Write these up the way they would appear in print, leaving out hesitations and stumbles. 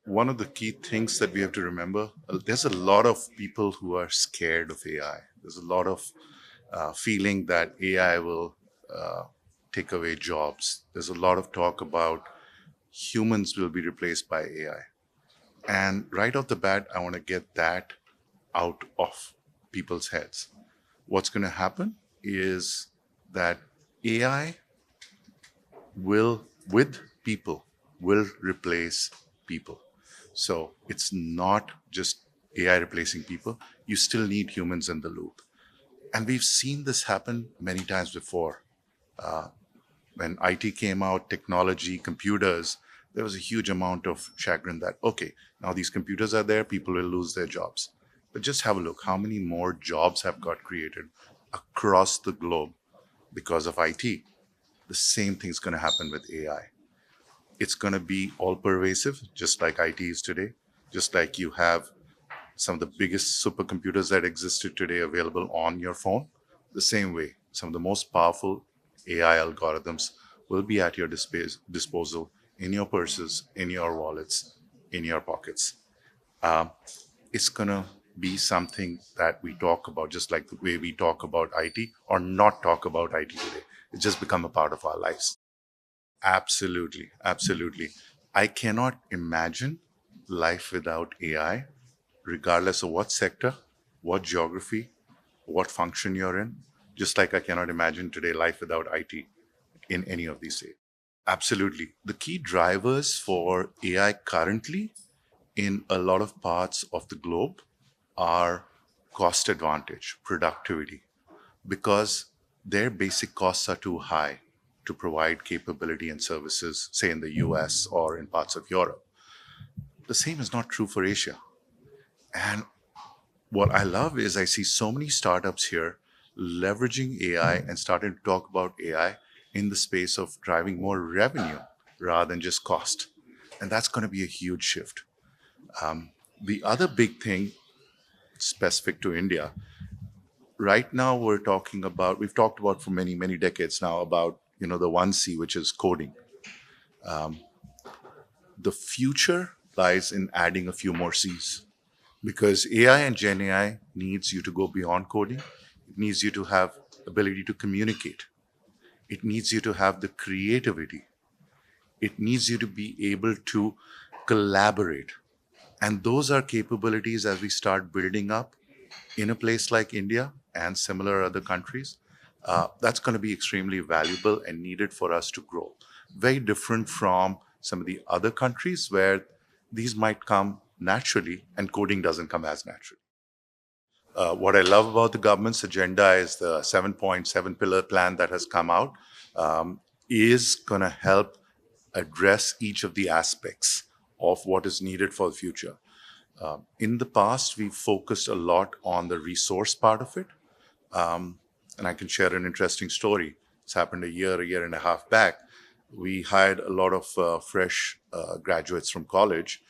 one of the key things that we have to remember, there's a lot of people who are scared of AI. There's a lot of feeling that AI will take away jobs. There's a lot of talk about humans will be replaced by AI. And right off the bat, I want to get that out of people's heads. What's going to happen is that AI will, with people, will replace people. So it's not just AI replacing people. You still need humans in the loop. And we've seen this happen many times before. When IT came out, technology, computers, there was a huge amount of chagrin that, okay, now these computers are there, people will lose their jobs. But just have a look how many more jobs have got created across the globe because of IT. The same thing's going to happen with AI. It's going to be all pervasive, just like IT is today, just like you have some of the biggest supercomputers that existed today available on your phone. The same way, some of the most powerful AI algorithms will be at your disposal in your purses, in your wallets, in your pockets. It's going to be something that we talk about, just like the way we talk about IT or not talk about IT today. It's just become a part of our lives. Absolutely. Absolutely. I cannot imagine life without AI, regardless of what sector, what geography, what function you're in. Just like I cannot imagine today life without IT in any of these states. Absolutely. The key drivers for AI currently in a lot of parts of the globe are cost advantage, productivity, because their basic costs are too high to provide capability and services, say in the US or in parts of Europe. The same is not true for Asia. And what I love is I see so many startups here leveraging AI and starting to talk about AI in the space of driving more revenue rather than just cost. And that's going to be a huge shift. The other big thing specific to India, right now we've talked about for many, many decades now about, the one C, which is coding. The future lies in adding a few more C's because AI and Gen AI needs you to go beyond coding. It needs you to have ability to communicate. It needs you to have the creativity. It needs you to be able to collaborate. And those are capabilities as we start building up in a place like India and similar other countries. That's going to be extremely valuable and needed for us to grow. Very different from some of the other countries where these might come naturally and coding doesn't come as naturally. What I love about the government's agenda is the 7.7 pillar plan that has come out is going to help address each of the aspects of what is needed for the future. In the past, we focused a lot on the resource part of it. And I can share an interesting story. It's happened a year and a half back. We hired a lot of fresh graduates from college,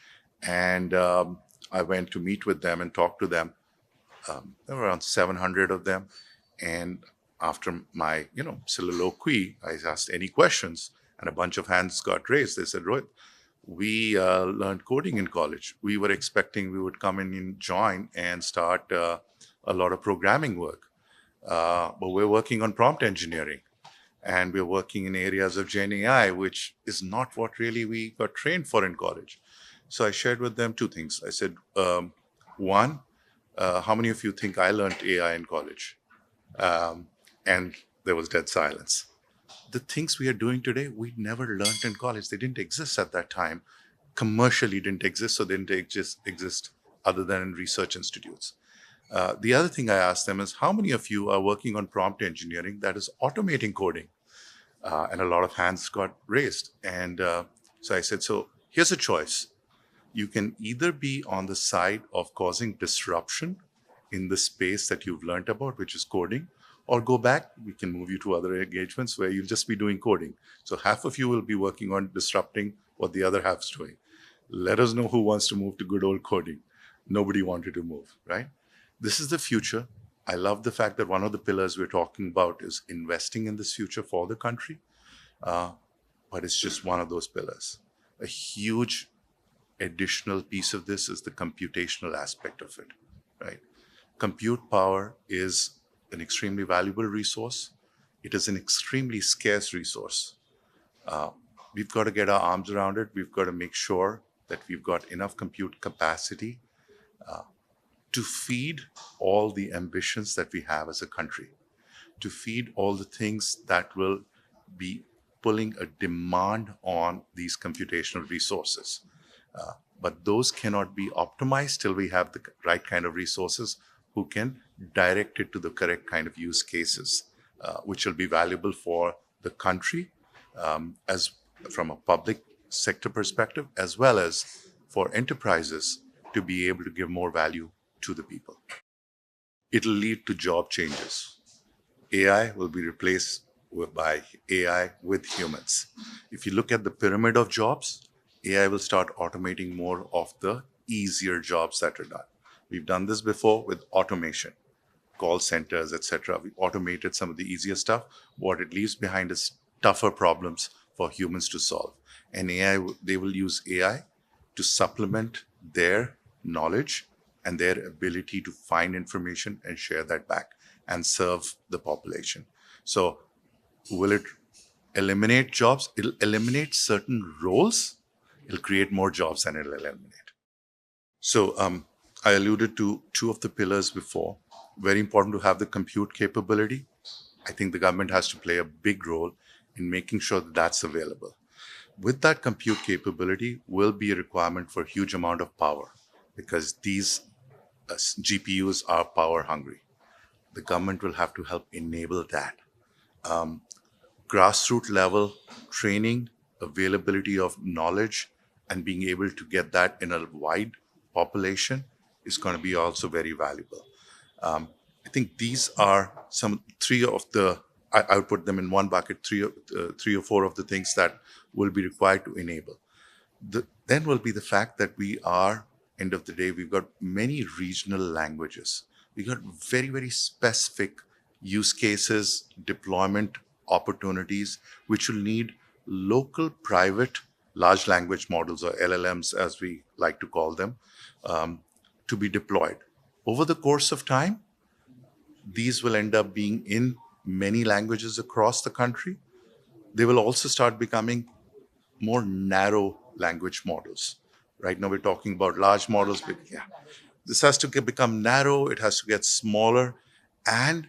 and I went to meet with them and talk to them. There were around 700 of them. And after my, soliloquy, I asked any questions, and a bunch of hands got raised. They said, Rohit, we learned coding in college. We were expecting we would come in and join and start a lot of programming work. But we're working on prompt engineering and we're working in areas of Gen AI, which is not what really we got trained for in college. So I shared with them two things. I said, one, how many of you think I learned AI in college? And there was dead silence. The things we are doing today, we never learned in college. They didn't exist at that time. Commercially didn't exist, so they didn't exist other than in research institutes. The other thing I asked them is, how many of you are working on prompt engineering that is automating coding? And a lot of hands got raised. And so I said, so here's a choice. You can either be on the side of causing disruption in the space that you've learned about, which is coding, or go back. We can move you to other engagements where you'll just be doing coding. So half of you will be working on disrupting what the other half's doing. Let us know who wants to move to good old coding. Nobody wanted to move, right? This is the future. I love the fact that one of the pillars we're talking about is investing in this future for the country, but it's just one of those pillars. A huge additional piece of this is the computational aspect of it, right? Compute power is an extremely valuable resource. It is an extremely scarce resource. We've got to get our arms around it. We've got to make sure that we've got enough compute capacity to feed all the ambitions that we have as a country, to feed all the things that will be pulling a demand on these computational resources. But those cannot be optimized till we have the right kind of resources who can direct it to the correct kind of use cases, which will be valuable for the country as from a public sector perspective, as well as for enterprises to be able to give more value to the people. It'll lead to job changes. AI will be replaced by AI with humans. If you look at the pyramid of jobs, AI will start automating more of the easier jobs that are done. We've done this before with automation, call centers, etc. We automated some of the easier stuff. What it leaves behind is tougher problems for humans to solve. And AI, they will use AI to supplement their knowledge and their ability to find information and share that back and serve the population. So will it eliminate jobs? It'll eliminate certain roles. It'll create more jobs than it'll eliminate. So I alluded to two of the pillars before. Very important to have the compute capability. I think the government has to play a big role in making sure that that's available. With that compute capability will be a requirement for a huge amount of power, because these GPUs are power hungry. The government will have to help enable that. Grassroots level training, availability of knowledge, and being able to get that in a wide population is going to be also very valuable. I think these are three of the, I would put them in one bucket, three or four of the things that will be required to enable. Then will be the fact that we are, end of the day, we've got many regional languages. We've got very, very specific use cases, deployment opportunities, which will need local private large language models, or LLMs as we like to call them, to be deployed. Over the course of time, these will end up being in many languages across the country. They will also start becoming more narrow language models. Right now we're talking about large models, but yeah, this has to become narrow, it has to get smaller, and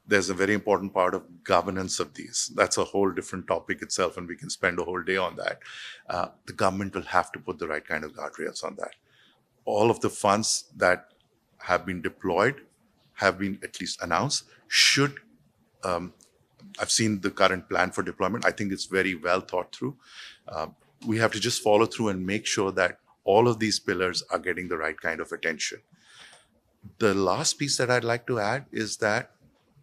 there's a very important part of governance of these. That's a whole different topic itself, and we can spend a whole day on that. The government will have to put the right kind of guardrails on that. All of the funds that have been deployed, have been at least announced, should, I've seen the current plan for deployment. I think it's very well thought through. We have to just follow through and make sure that all of these pillars are getting the right kind of attention. The last piece that I'd like to add is that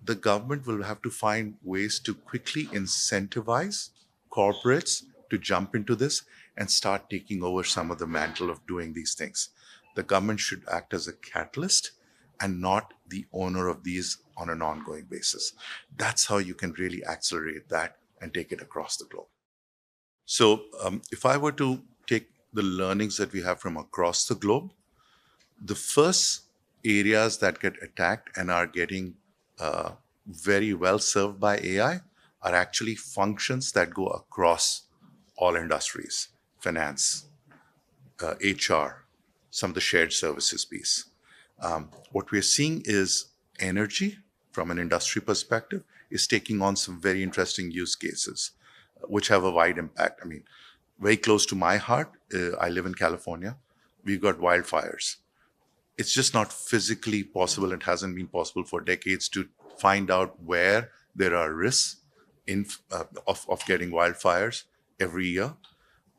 the government will have to find ways to quickly incentivize corporates to jump into this and start taking over some of the mantle of doing these things. The government should act as a catalyst and not the owner of these on an ongoing basis. That's how you can really accelerate that and take it across the globe. So if I were to take the learnings that we have from across the globe, the first areas that get attacked and are getting very well served by AI are actually functions that go across all industries: finance, HR, some of the shared services piece. What we're seeing is energy, from an industry perspective, is taking on some very interesting use cases, which have a wide impact. I mean, very close to my heart, I live in California. We've got wildfires. It's just not physically possible. It hasn't been possible for decades to find out where there are risks of getting wildfires every year.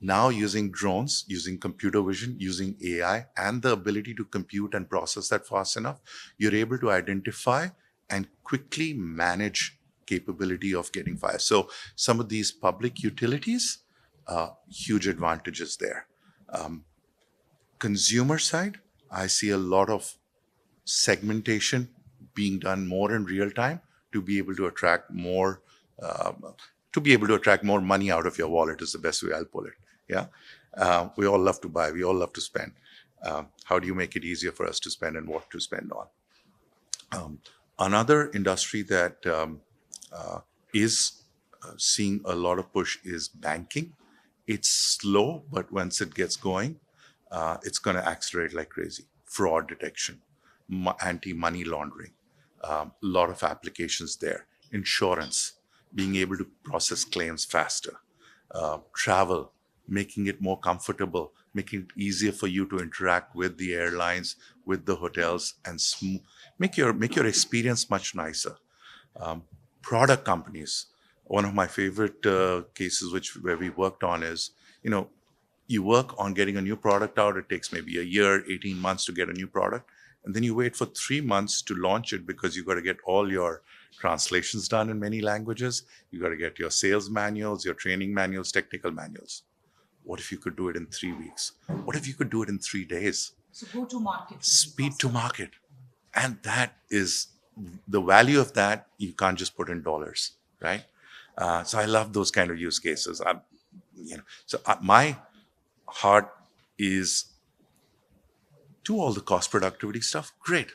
Now, using drones, using computer vision, using AI, and the ability to compute and process that fast enough, you're able to identify and quickly manage capability of getting fire. So some of these public utilities, huge advantages there. Consumer side, I see a lot of segmentation being done more in real time to be able to attract more money out of your wallet is the best way I'll put it. Yeah. We all love to buy. We all love to spend. How do you make it easier for us to spend and what to spend on? Another industry that is seeing a lot of push is banking. It's slow, but once it gets going, it's going to accelerate like crazy. Fraud detection, anti-money laundering, a lot of applications there. Insurance, being able to process claims faster. Travel, making it more comfortable, making it easier for you to interact with the airlines, with the hotels, and make your experience much nicer. Product companies. One of my favorite cases, where we worked on, is you work on getting a new product out. It takes maybe a year, 18 months to get a new product, and then you wait for 3 months to launch it because you got to get all your translations done in many languages. You got to get your sales manuals, your training manuals, technical manuals. What if you could do it in 3 weeks? What if you could do it in 3 days? So go to market. Speed to market. And that is the value of that. You can't just put in dollars, right? So I love those kind of use cases. My heart is do all the cost productivity stuff. Great.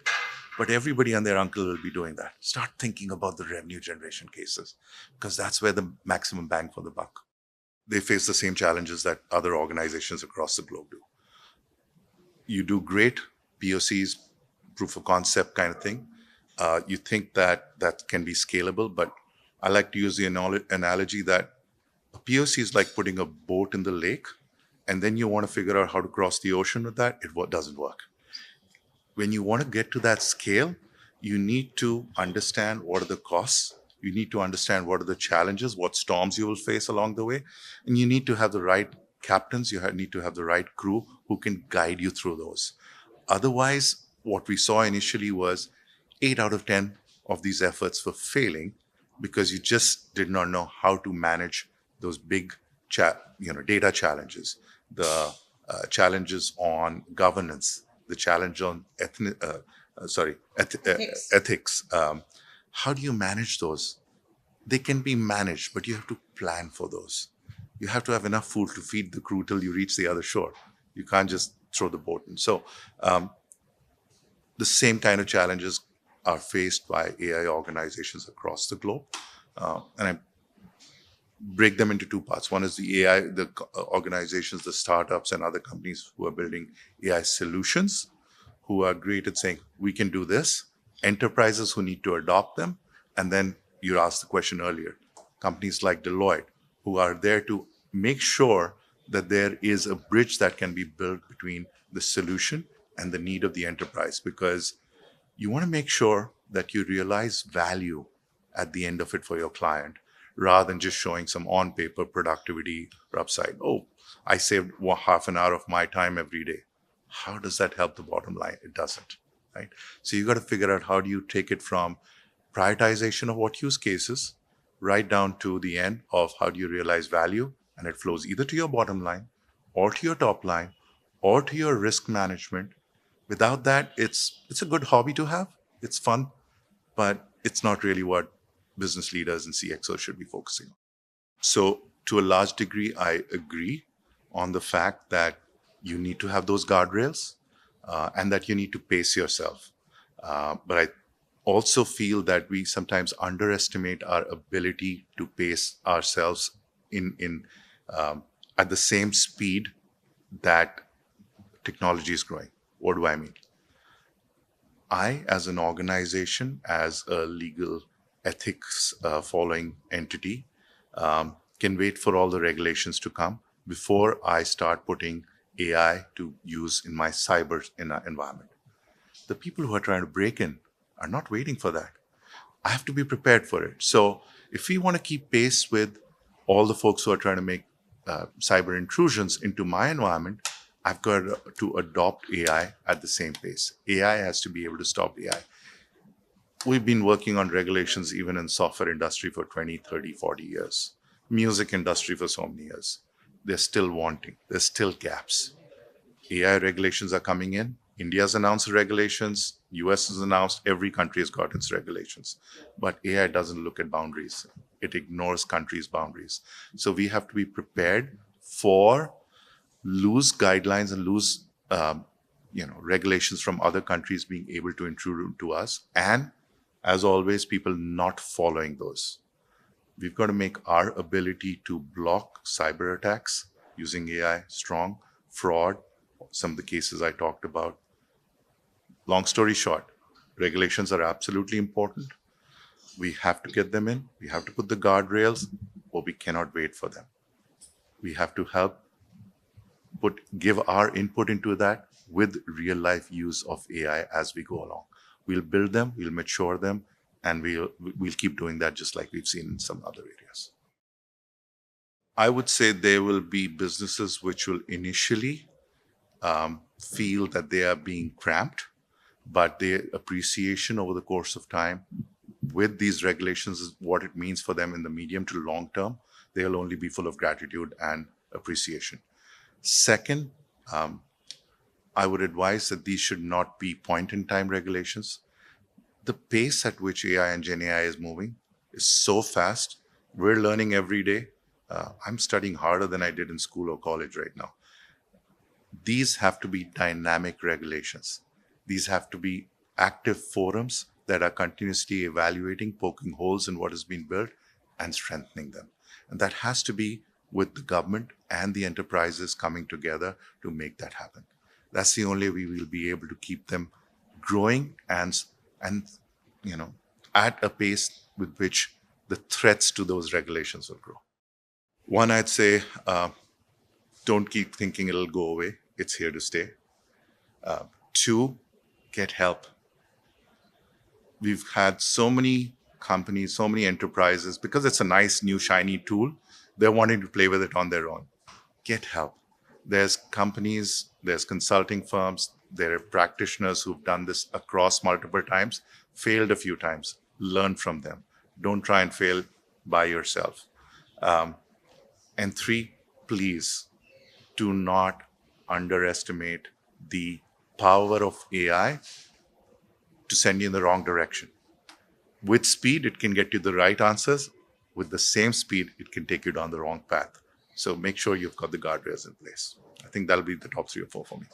But everybody and their uncle will be doing that. Start thinking about the revenue generation cases, because that's where the maximum bang for the buck. They face the same challenges that other organizations across the globe do. You do great POCs, proof of concept kind of thing. You think that can be scalable, but I like to use the analogy that a POC is like putting a boat in the lake, and then you want to figure out how to cross the ocean with that. It doesn't work. When you want to get to that scale, you need to understand what are the costs. You need to understand what are the challenges, what storms you will face along the way. And you need to have the right captains. You need to have the right crew who can guide you through those. Otherwise, what we saw initially was 8 out of 10 of these efforts were failing because you just did not know how to manage those big data challenges, the challenges on governance, the challenge on ethics. How do you manage those? They can be managed, but you have to plan for those. You have to have enough food to feed the crew till you reach the other shore. You can't just throw the boat in. So the same kind of challenges are faced by AI organizations across the globe. And I break them into two parts. One is the AI, the organizations, the startups and other companies who are building AI solutions, who are great at saying, we can do this. Enterprises who need to adopt them. And then you asked the question earlier, companies like Deloitte, who are there to make sure that there is a bridge that can be built between the solution and the need of the enterprise, because you want to make sure that you realize value at the end of it for your client, rather than just showing some on-paper productivity or upside. Oh, I saved half an hour of my time every day. How does that help the bottom line? It doesn't, right? So you got to figure out how do you take it from prioritization of what use cases right down to the end of how do you realize value, and it flows either to your bottom line or to your top line or to your risk management. Without that, it's a good hobby to have. It's fun, but it's not really what business leaders and CXOs should be focusing on. So to a large degree, I agree on the fact that you need to have those guardrails and that you need to pace yourself. But I also feel that we sometimes underestimate our ability to pace ourselves in at the same speed that technology is growing. What do I mean? I, as an organization, as a legal ethics following entity, can wait for all the regulations to come before I start putting AI to use in my cyber environment. The people who are trying to break in are not waiting for that. I have to be prepared for it. So if we want to keep pace with all the folks who are trying to make cyber intrusions into my environment, I've got to adopt AI at the same pace. AI has to be able to stop AI. We've been working on regulations even in software industry for 20, 30, 40 years. Music industry for so many years. They're still wanting. There's still gaps. AI regulations are coming in. India's announced regulations. US has announced. Every country has got its regulations. But AI doesn't look at boundaries. It ignores countries' boundaries. So we have to be prepared for lose guidelines and lose regulations from other countries being able to intrude into us, and as always, people not following those. We've got to make our ability to block cyber attacks using AI strong, fraud, some of the cases I talked about. Long story short, regulations are absolutely important. We have to get them in. We have to put the guardrails, or we cannot wait for them. We have to help give our input into that with real life use of AI as we go along. We'll build them, we'll mature them, and we'll keep doing that just like we've seen in some other areas. I would say there will be businesses which will initially feel that they are being cramped, but their appreciation over the course of time with these regulations is what it means for them in the medium to long term. They'll only be full of gratitude and appreciation. Second, I would advise that these should not be point-in-time regulations. The pace at which AI and Gen AI is moving is so fast. We're learning every day. I'm studying harder than I did in school or college right now. These have to be dynamic regulations. These have to be active forums that are continuously evaluating, poking holes in what has been built and strengthening them. And that has to be with the government and the enterprises coming together to make that happen. That's the only way we will be able to keep them growing and at a pace with which the threats to those regulations will grow. One, I'd say, don't keep thinking it'll go away. It's here to stay. Two, get help. We've had so many companies, so many enterprises, because it's a nice, new, shiny tool, they're wanting to play with it on their own. Get help. There's companies, there's consulting firms, there are practitioners who've done this across multiple times, failed a few times. Learn from them. Don't try and fail by yourself. And three, please do not underestimate the power of AI to send you in the wrong direction. With speed, it can get you the right answers. With the same speed, it can take you down the wrong path. So make sure you've got the guardrails in place. I think that'll be the top 3 or 4 for me.